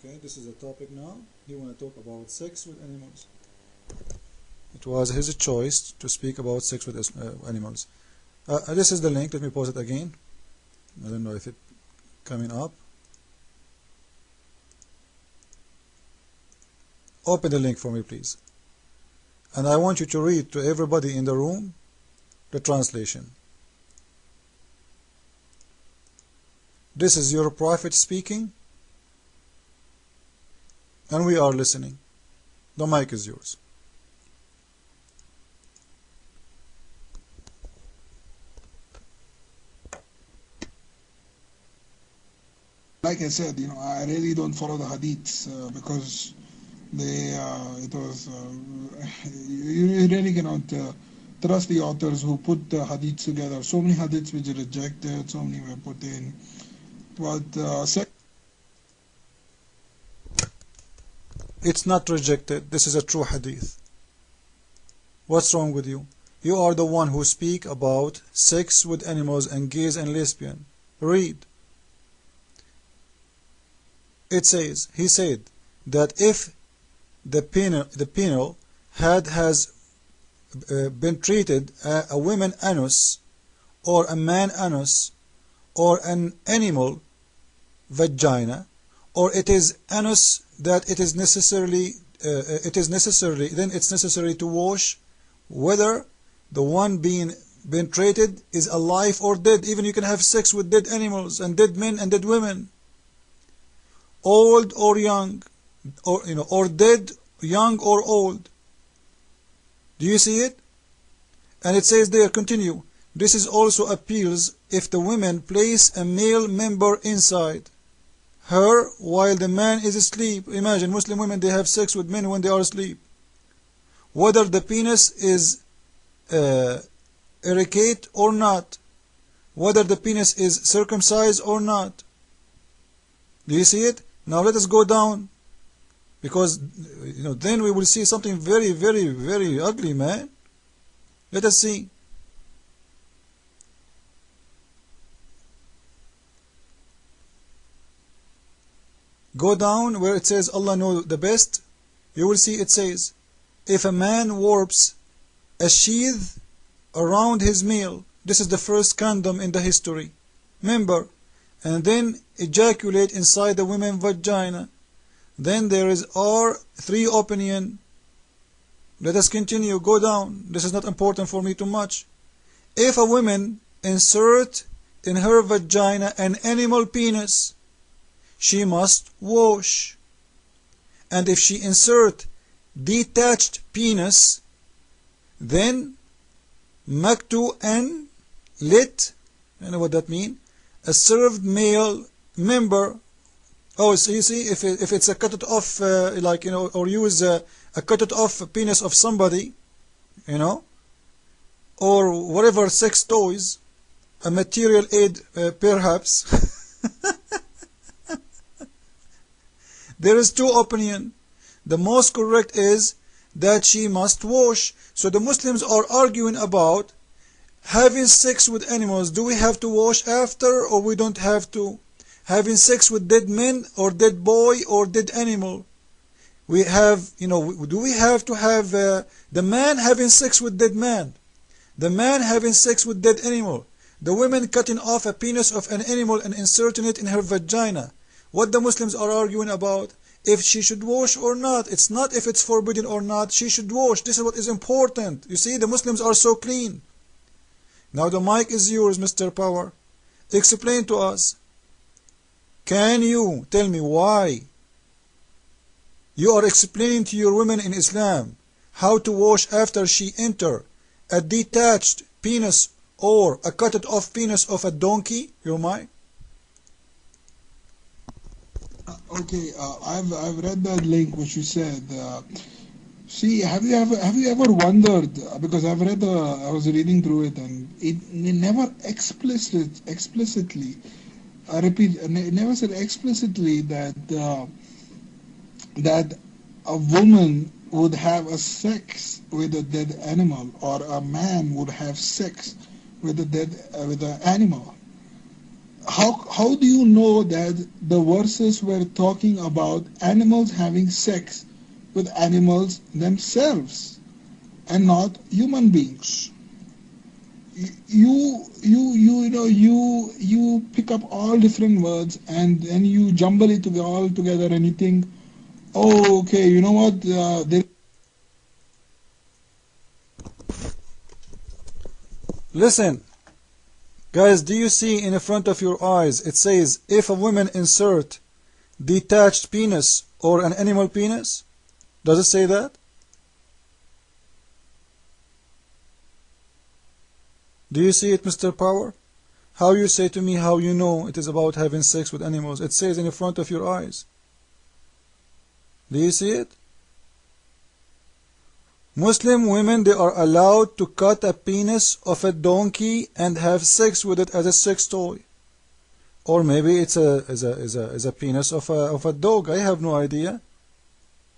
Okay, this is the topic now. He want to talk about sex with animals. It was his choice to speak about sex with animals. This is the link. Let me pause it again. I don't know if it coming up. Open the link for me, please. And I want you to read to everybody in the room the translation. This is your prophet speaking, and we are listening. The mic is yours. Like I said, I really don't follow the hadiths because you really cannot trust the authors who put the hadiths together. So many hadiths which are rejected, so many were put in. But it's not rejected. This is a true hadith. What's wrong with you? You are the one who speak about sex with animals and gays and lesbian. Read. It says, he said that if the penile has been treated a woman anus or a man anus or an animal vagina, or it is anus that it is necessarily then it's necessary to wash whether the one being treated is alive or dead. Even you can have sex with dead animals and dead men and dead women, old or young, or dead, young or old. Do you see it? And it says there, continue, this is also appeals if the women place a male member inside her while the man is asleep. Imagine Muslim women, they have sex with men when they are asleep. Whether the penis is erect or not, whether the penis is circumcised or not. Do you see it? Now let us go down, because then we will see something very, very, very ugly, man. Let us see. Go down where it says Allah knows the best. You will see it says, if a man warps a sheath around his male, this is the first condom in the history, member, and then ejaculate inside the woman's vagina, then there is R3 opinion. Let us continue, go down. This is not important for me too much. If a woman insert in her vagina an animal penis, she must wash. And if she insert detached penis, then maktu and lit, you know what that means? A served male member. Oh, so you see, if it's a cut off, or use a cut off penis of somebody, or whatever sex toys, a material aid, perhaps. There is two opinions. The most correct is that she must wash. So the Muslims are arguing about having sex with animals. Do we have to wash after, or we don't have to? Having sex with dead men or dead boy or dead animal. We have, do we have to have the man having sex with dead man? The man having sex with dead animal? The woman cutting off a penis of an animal and inserting it in her vagina? What the Muslims are arguing about, if she should wash or not. It's not if it's forbidden or not, she should wash. This is what is important. You see, the Muslims are so clean. Now the mic is yours, Mr. Power. Explain to us. Can you tell me why you are explaining to your women in Islam how to wash after she enter a detached penis or a cut off penis of a donkey? Your mic? Okay, I've read that link which you said. See, have you ever wondered? Because I was reading through it, and it never explicitly. I repeat, it never said explicitly that that a woman would have a sex with a dead animal, or a man would have sex with a dead with an animal. how do you know that the verses were talking about animals having sex with animals themselves and not human beings? You pick up all different words and then you jumble it all together and you think, oh, okay, you know what, Listen, guys, do you see in front of your eyes it says if a woman insert detached penis or an animal penis? Does it say that? Do you see it, Mr. Power? How you say to me how you know it is about having sex with animals? It says in front of your eyes. Do you see it? Muslim women, they are allowed to cut a penis of a donkey and have sex with it as a sex toy. Or maybe it's a penis of a dog. I have no idea.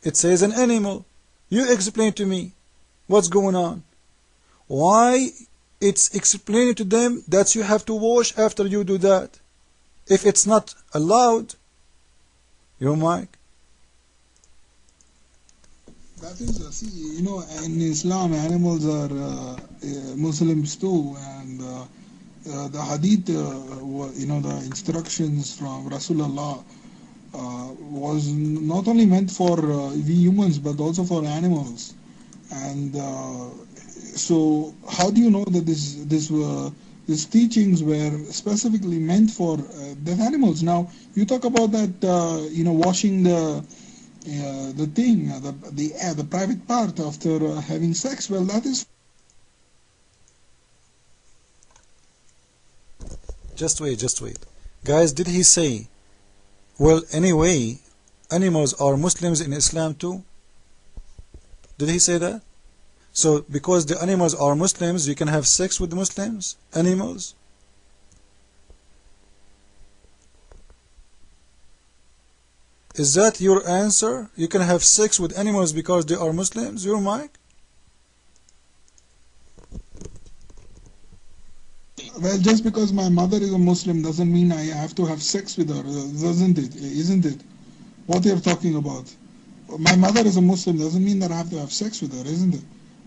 It says an animal. You explain to me what's going on. Why it's explaining to them that you have to wash after you do that. If it's not allowed, your mic. that is, see, in Islam, animals are Muslims too, and the hadith, the instructions from Rasulullah was not only meant for we humans, but also for animals. And so, how do you know that these teachings were specifically meant for the animals? Now, you talk about that, washing the thing, the private part after having sex. Well, that is. Just wait. Guys, did he say, well, anyway, animals are Muslims in Islam too? Did he say that? So, because the animals are Muslims, you can have sex with the Muslims? Animals? Is that your answer? You can have sex with animals because they are Muslims? Your mic? Well, just because my mother is a Muslim doesn't mean I have to have sex with her, doesn't it? Isn't it? What you're talking about? My mother is a Muslim doesn't mean that I have to have sex with her, isn't it?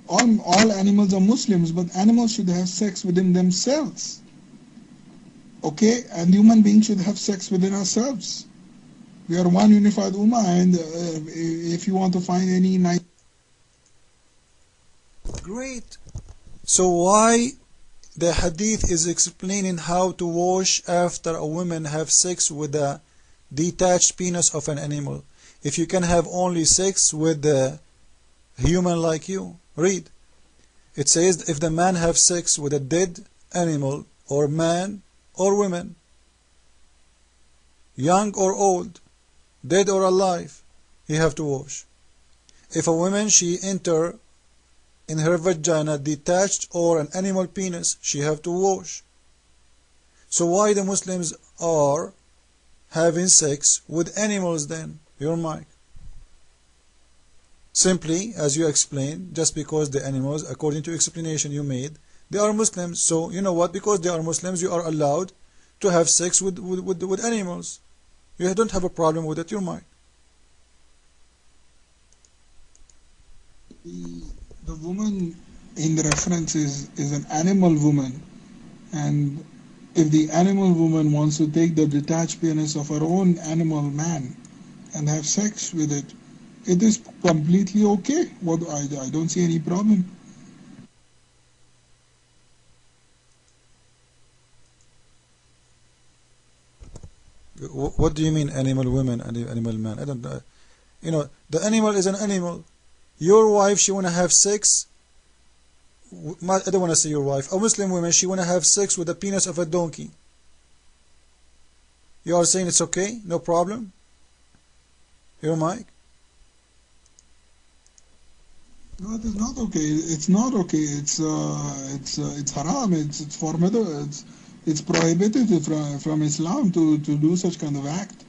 All animals are Muslims, but animals should have sex within themselves. Okay? And human beings should have sex within ourselves. We are one unified ummah, and if you want to find any nice. Great. So why the hadith is explaining how to wash after a woman have sex with a detached penis of an animal? If you can have only sex with a human like you. Read. It says if the man have sex with a dead animal or man or woman, young or old, dead or alive, he have to wash. If a woman she enter in her vagina detached or an animal penis, she have to wash. So why the Muslims are having sex with animals then? Your mic. Simply, as you explained, just because the animals, according to explanation you made, they are Muslims. So you know what? Because they are Muslims, you are allowed to have sex with animals. You don't have a problem with it, your mic. The woman in the reference is an animal woman, and if the animal woman wants to take the detached penis of her own animal man and have sex with it, it is completely okay. I don't see any problem. What do you mean animal woman and animal man? I don't know. The animal is an animal. Your wife, she want to have sex. I don't want to say your wife. A Muslim woman, she want to have sex with the penis of a donkey. You are saying it's okay? No problem? Your mic? No, it is not okay. It's not okay. It's haram. It's formidable. It's prohibited from Islam to do such kind of act.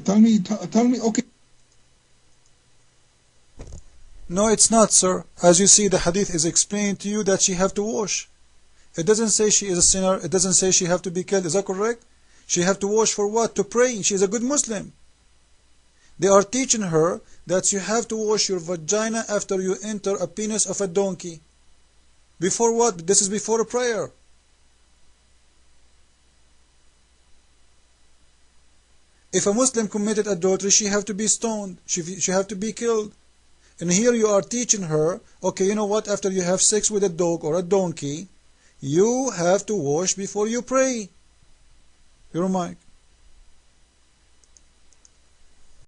Tell me. Okay. No, it's not, sir. As you see, the hadith is explaining to you that she have to wash. It doesn't say she is a sinner. It doesn't say she have to be killed. Is that correct? She have to wash for what? To pray. She is a good Muslim. They are teaching her that you have to wash your vagina after you enter a penis of a donkey. Before what? This is before a prayer. If a Muslim committed adultery, she have to be stoned. She have to be killed. And here you are teaching her, okay, you know what? After you have sex with a dog or a donkey, you have to wash before you pray. Your mic.